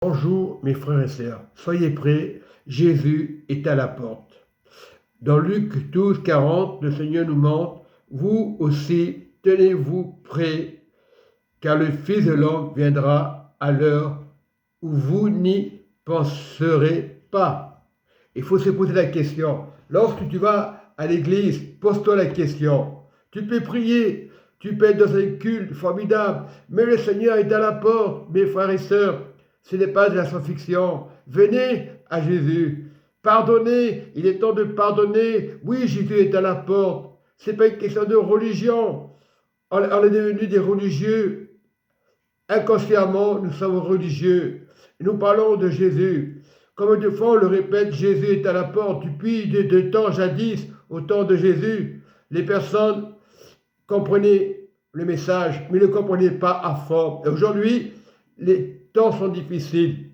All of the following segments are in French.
Bonjour mes frères et sœurs, soyez prêts, Jésus est à la porte. Dans Luc 12, 40, le Seigneur nous montre, vous aussi, tenez-vous prêts, car le Fils de l'homme viendra à l'heure où vous n'y penserez pas. Il faut se poser la question. Lorsque tu vas à l'église, pose-toi la question. Tu peux prier, tu peux être dans un culte formidable, mais le Seigneur est à la porte, mes frères et sœurs. Ce n'est pas de la science-fiction. Venez à Jésus. Pardonnez, il est temps de pardonner. Oui, Jésus est à la porte. Ce n'est pas une question de religion. On est devenu des religieux. Inconsciemment, nous sommes religieux. Et nous parlons de Jésus. Comme de fois on le répète, Jésus est à la porte. Depuis de temps jadis, au temps de Jésus, les personnes comprenaient le message, mais ne comprenaient pas à fond. Et aujourd'hui, les temps sont difficiles.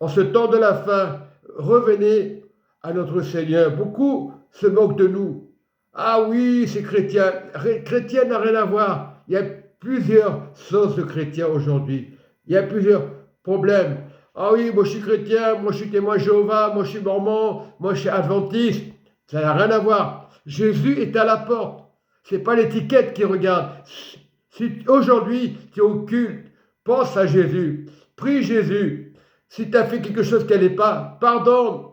En ce temps de la fin, revenez à notre Seigneur. Beaucoup se moquent de nous. Ah oui, c'est chrétien. Chrétien n'a rien à voir. Il y a plusieurs sources de chrétiens aujourd'hui. Il y a plusieurs problèmes. Ah oui, moi je suis chrétien, moi je suis témoin Jéhovah, moi je suis mormon, moi je suis adventiste. Ça n'a rien à voir. Jésus est à la porte. Ce n'est pas l'étiquette qui regarde. Si aujourd'hui tu es au culte, pense à Jésus. Prie Jésus. Si tu as fait quelque chose qu'elle n'est pas, pardonne.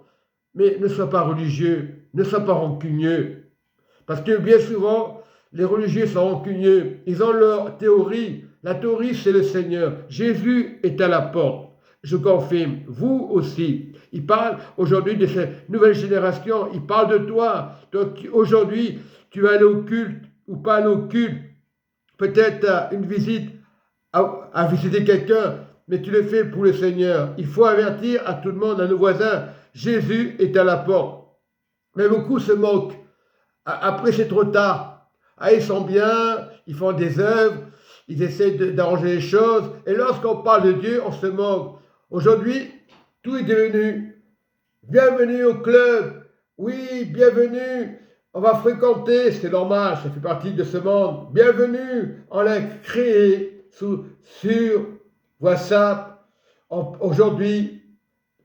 Mais ne sois pas religieux, ne sois pas rancunieux. Parce que bien souvent, les religieux sont rancunieux. Ils ont leur théorie. La théorie, c'est le Seigneur. Jésus est à la porte. Je confirme, vous aussi. Il parle aujourd'hui de cette nouvelle génération. Il parle de toi. Donc aujourd'hui, tu vas aller au culte ou pas aller au culte. Peut-être une visite, à visiter quelqu'un, mais tu le fais pour le Seigneur. Il faut avertir à tout le monde, à nos voisins, Jésus est à la porte. Mais beaucoup se moquent. Après, c'est trop tard. Ah, ils sont bien, ils font des œuvres, ils essaient d'arranger les choses. Et lorsqu'on parle de Dieu, on se moque. Aujourd'hui, tout est devenu bienvenue au club. Oui, bienvenue. On va fréquenter, c'est normal, ça fait partie de ce monde. Bienvenue, on l'a créé sur WhatsApp. Aujourd'hui,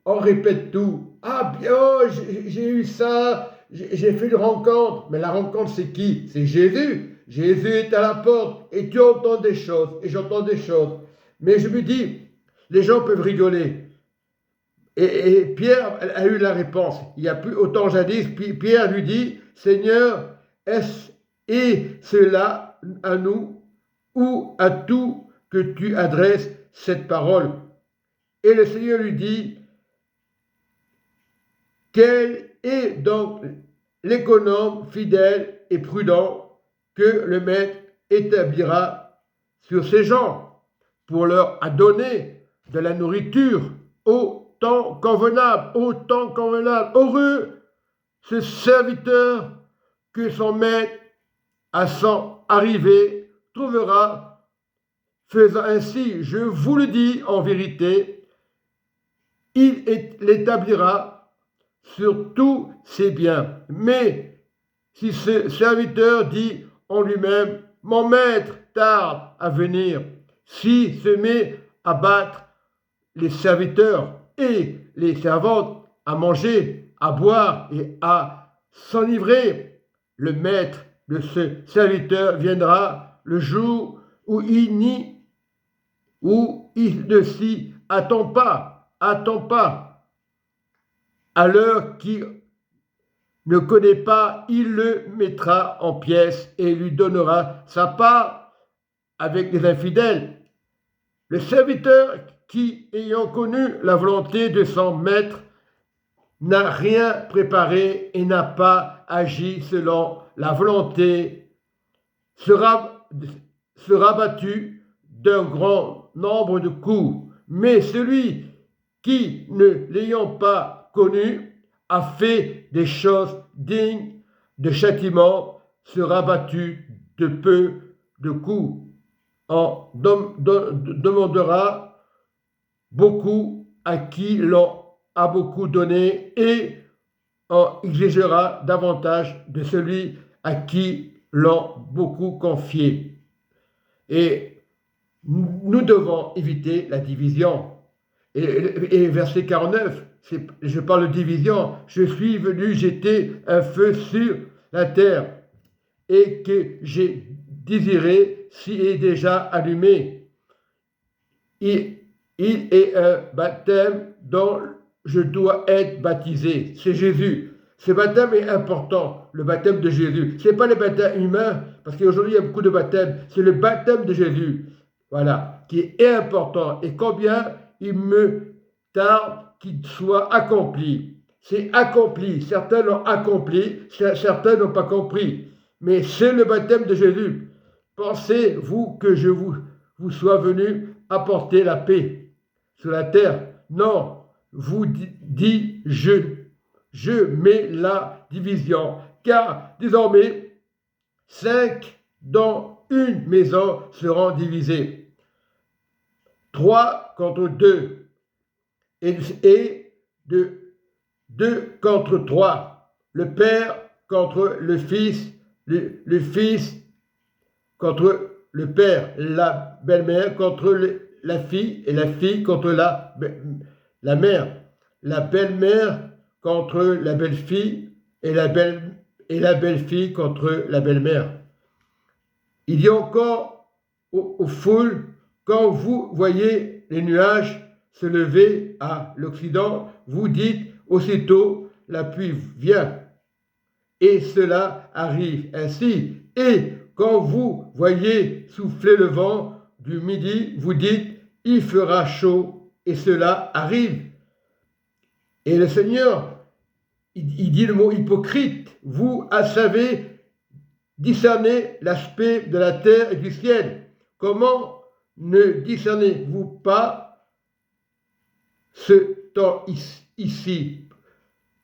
on répète tout. Ah bien, oh, j'ai eu ça, j'ai fait une rencontre. Mais la rencontre, c'est qui? C'est Jésus. Jésus est à la porte et tu entends des choses et j'entends des choses. Mais je me dis, les gens peuvent rigoler. Et Pierre a eu la réponse. Il y a plus autant jadis. Pierre lui dit, Seigneur, est-ce et cela à nous ou à tout que tu adresses cette parole? Et le Seigneur lui dit, quel est donc l'économe fidèle et prudent que le maître établira sur ces gens pour leur donner de la nourriture au temps convenable, Heureux ce serviteur que son maître, à son arrivée, trouvera. Faisant ainsi, je vous le dis en vérité, il l'établira sur tous ses biens. Mais si ce serviteur dit en lui-même, mon maître tarde à venir, s'il se met à battre les serviteurs et les servantes, à manger, à boire et à s'enivrer, le maître de ce serviteur viendra le jour où il ne s'y attend pas, à l'heure qu'il ne connaît pas, il le mettra en pièces et lui donnera sa part avec les infidèles. Le serviteur qui, ayant connu la volonté de son maître, n'a rien préparé et n'a pas agi selon la volonté, sera battu d'un grand nombre de coups. Mais celui qui, ne l'ayant pas connu, a fait des choses dignes de châtiment, sera battu de peu de coups. On demandera beaucoup à qui l'on a beaucoup donné et on exigera davantage de celui à qui l'on beaucoup confié. Et nous devons éviter la division. Et verset 49, je parle de division. Je suis venu jeter un feu sur la terre et que j'ai désiré s'y est déjà allumé. Il est un baptême dont je dois être baptisé. C'est Jésus. Ce baptême est important, le baptême de Jésus. Ce n'est pas le baptême humain, parce qu'aujourd'hui il y a beaucoup de baptêmes. C'est le baptême de Jésus, voilà, qui est important. Et combien il me tarde qu'il soit accompli. C'est accompli. Certains l'ont accompli, certains n'ont pas compris. Mais c'est le baptême de Jésus. Pensez-vous que je vous sois venu apporter la paix sur la terre? Non, vous dis je mets la division, car désormais 5 dans une maison seront divisés, 3 contre 2 et de 2 contre 3, le père contre le fils, le fils contre le père, la belle-mère contre la fille et la fille contre la mère, la belle-mère contre la belle-fille et la belle-fille contre la belle-mère. Il y a encore aux foules, quand vous voyez les nuages se lever à l'Occident, vous dites aussitôt la pluie vient. Et cela arrive ainsi. Et quand vous voyez souffler le vent du midi, vous dites il fera chaud. Et cela arrive. Et le Seigneur, il dit le mot hypocrite. Vous savez discerner l'aspect de la terre et du ciel. Comment ne discernez-vous pas ce temps ici?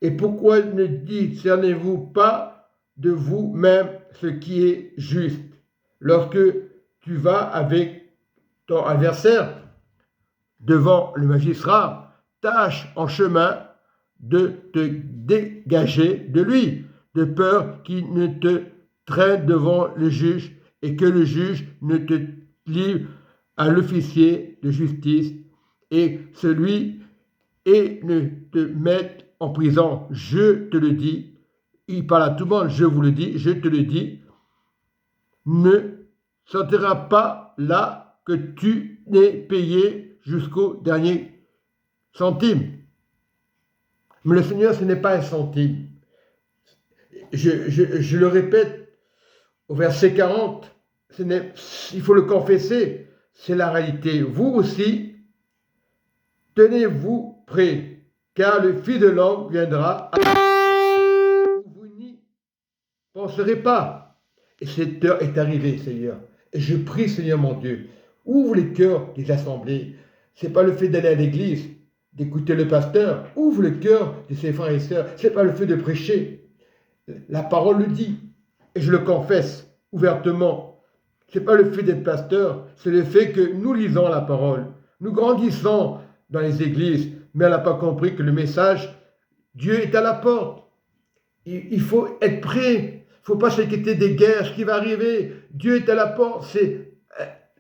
Et pourquoi ne discernez-vous pas de vous-même ce qui est juste? Lorsque tu vas avec ton adversaire devant le magistrat, tâche en chemin de te dégager de lui, de peur qu'il ne te traîne devant le juge et que le juge ne te livre à l'officier de justice et ne te mette en prison. Je te le dis, il parle à tout le monde, je vous le dis, je te le dis, ne sortira pas là que tu n'aies payé jusqu'au dernier centime. Mais le Seigneur, ce n'est pas un centime. Je le répète au verset 40, il faut le confesser, c'est la réalité. Vous aussi, tenez-vous prêts, car le Fils de l'homme viendra. Vous n'y penserez pas. Et cette heure est arrivée, Seigneur. Et je prie, Seigneur mon Dieu, ouvre les cœurs des assemblées. Ce n'est pas le fait d'aller à l'église, d'écouter le pasteur. Ouvre le cœur de ses frères et sœurs. Ce n'est pas le fait de prêcher. La parole le dit. Et je le confesse ouvertement. Ce n'est pas le fait d'être pasteur, c'est le fait que nous lisons la parole. Nous grandissons dans les églises, mais elle n'a pas compris que le message, Dieu est à la porte. Il faut être prêt. Il ne faut pas s'inquiéter des guerres, ce qui va arriver. Dieu est à la porte, c'est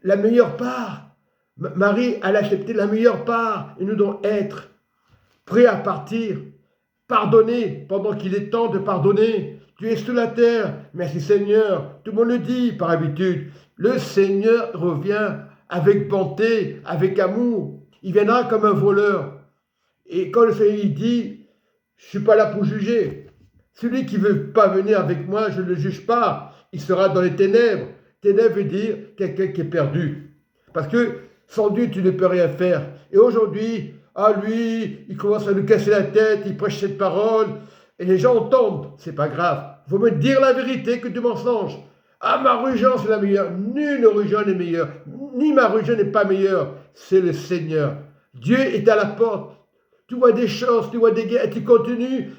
la meilleure part. Marie, elle a accepté la meilleure part. Et nous devons être prêts à partir. Pardonner pendant qu'il est temps de pardonner. Tu es sur la terre. Merci Seigneur. Tout le monde le dit par habitude. Le Seigneur revient avec bonté, avec amour. Il viendra comme un voleur. Et quand le Seigneur dit, je ne suis pas là pour juger. Celui qui ne veut pas venir avec moi, je ne le juge pas. Il sera dans les ténèbres. Ténèbres veut dire quelqu'un qui est perdu. Parce que sans Dieu, tu ne peux rien faire. Et aujourd'hui, lui, il commence à nous casser la tête, il prêche cette parole, et les gens entendent. C'est pas grave. Il faut me dire la vérité que du mensonge. Ma religion, c'est la meilleure. Nulle religion n'est meilleure. Ni ma religion n'est pas meilleure. C'est le Seigneur. Dieu est à la porte. Tu vois des choses, tu vois des guerres, et tu continues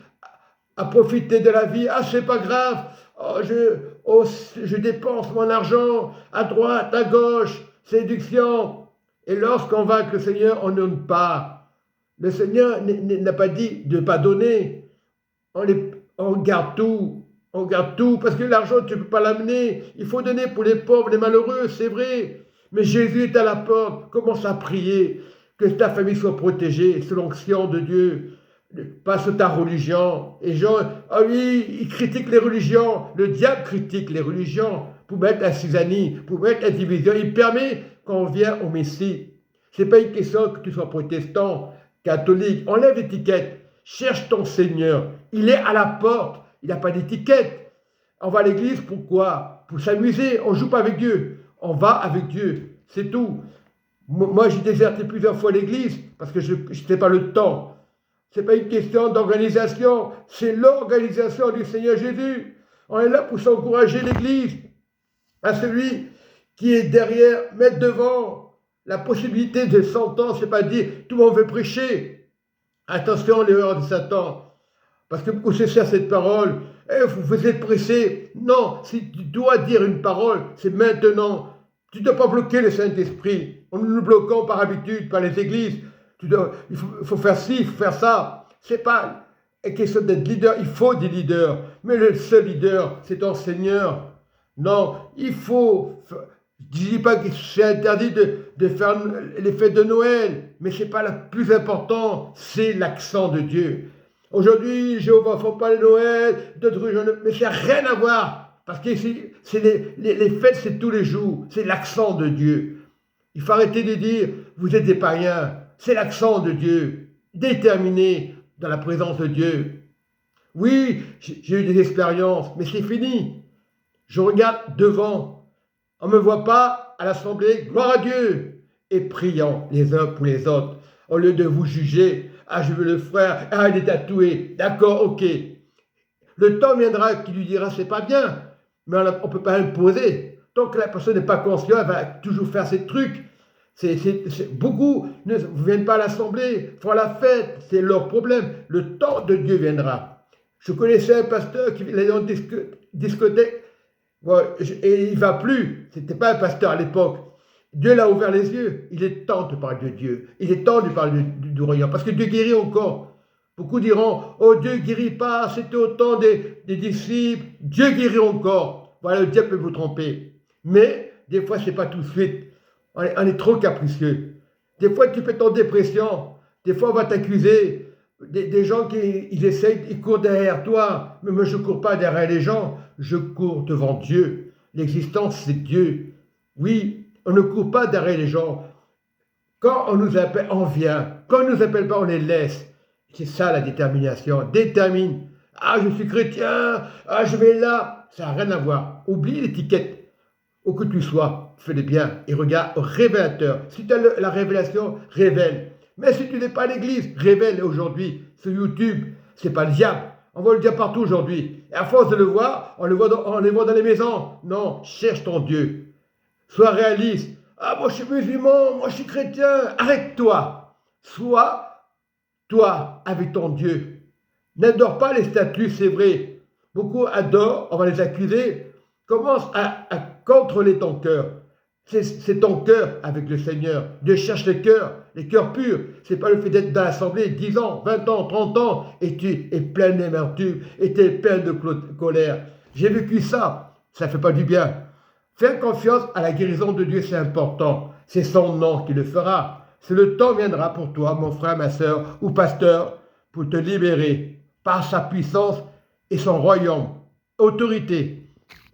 à profiter de la vie. C'est pas grave. Je dépense mon argent à droite, à gauche, séduction. Et lorsqu'on va avec le Seigneur, on ne donne pas. Le Seigneur n'a pas dit de ne pas donner. On garde tout. On garde tout. Parce que l'argent, tu ne peux pas l'amener. Il faut donner pour les pauvres, les malheureux, c'est vrai. Mais Jésus est à la porte. Commence à prier. que ta famille soit protégée sous l'onction de Dieu, pas sous ta religion. Et gens, ah oui, ils critiquent les religions, le diable critique les religions pour mettre la cisanie, pour mettre la division. Il permet qu'on vienne au Messie. Ce n'est pas une question que tu sois protestant, catholique. Enlève l'étiquette. Cherche ton Seigneur. Il est à la porte. Il n'a pas d'étiquette. On va à l'église, pourquoi? Pour s'amuser. On ne joue pas avec Dieu. On va avec Dieu. C'est tout. Moi, j'ai déserté plusieurs fois l'église parce que je n'ai pas le temps. Ce n'est pas une question d'organisation. C'est l'organisation du Seigneur Jésus. On est là pour s'encourager l'église. À celui qui est derrière, mettre devant la possibilité de s'entendre, c'est pas dire tout le monde veut prêcher. Attention, l'erreur de Satan. Parce que beaucoup se servent cette parole. Vous êtes pressé. Non, si tu dois dire une parole, c'est maintenant. Tu ne dois pas bloquer le Saint-Esprit. On nous bloquons par habitude, par les églises. Il faut faire ci, il faut faire ça. C'est pas une question d'être leader. Il faut des leaders. Mais le seul leader, c'est ton Seigneur. Non, il faut. Je ne dis pas que c'est interdit de faire les fêtes de Noël, mais ce n'est pas le plus important, c'est l'accent de Dieu. Aujourd'hui, Jéhovah ne faut pas le Noël, d'autres religions, mais ça n'a rien à voir, parce que les fêtes, c'est tous les jours, c'est l'accent de Dieu. Il faut arrêter de dire, vous êtes des païens, c'est l'accent de Dieu, déterminé dans la présence de Dieu. Oui, j'ai eu des expériences, mais c'est fini. Je regarde devant. On ne me voit pas à l'assemblée, gloire à Dieu, et priant les uns pour les autres, au lieu de vous juger. Ah, je veux le frère, ah, il est tatoué, d'accord, ok. Le temps viendra qui lui dira, c'est pas bien, mais on ne peut pas imposer. Tant que la personne n'est pas consciente, elle va toujours faire ses trucs. Beaucoup ne viennent pas à l'assemblée, font la fête, c'est leur problème. Le temps de Dieu viendra. Je connaissais un pasteur qui allait dans une discothèque, et il ne va plus. Ce n'était pas un pasteur à l'époque. Dieu l'a ouvert les yeux. Il est temps de parler de Dieu. Il est temps de parler du royaume. Parce que Dieu guérit encore. Beaucoup diront, oh Dieu ne guérit pas, c'était au temps des disciples. Dieu guérit encore. Voilà, le diable peut vous tromper. Mais des fois, ce n'est pas tout de suite. On est trop capricieux. Des fois, tu peux être en dépression. Des fois, on va t'accuser. Des gens qui ils courent derrière toi. Mais moi, je ne cours pas derrière les gens. Je cours devant Dieu. L'existence, c'est Dieu. Oui, on ne court pas derrière les gens. Quand on nous appelle, on vient. Quand on ne nous appelle pas, on les laisse. C'est ça la détermination. Détermine. Ah, je suis chrétien. Ah, je vais là. Ça n'a rien à voir. Oublie l'étiquette. Où que tu sois, fais-le bien. Et regarde au révélateur. Si tu as la révélation, révèle. Mais si tu n'es pas à l'église, révèle aujourd'hui. Sur YouTube, c'est pas le diable. On voit le diable partout aujourd'hui. Et à force de le voir, on les voit dans les maisons. Non, cherche ton Dieu. Sois réaliste. Ah, moi je suis musulman, moi je suis chrétien. Arrête-toi. Sois toi avec ton Dieu. N'adore pas les statues, c'est vrai. Beaucoup adorent, on va les accuser. Commence à contrôler ton cœur. C'est ton cœur avec le Seigneur. Dieu cherche les cœurs purs. Ce n'est pas le fait d'être dans l'assemblée 10 ans, 20 ans, 30 ans, et tu es plein d'amertume, et tu es plein de colère. J'ai vécu ça. Ça ne fait pas du bien. Faire confiance à la guérison de Dieu, c'est important. C'est son nom qui le fera. C'est le temps viendra pour toi, mon frère, ma soeur, ou pasteur, pour te libérer par sa puissance et son royaume. Autorité.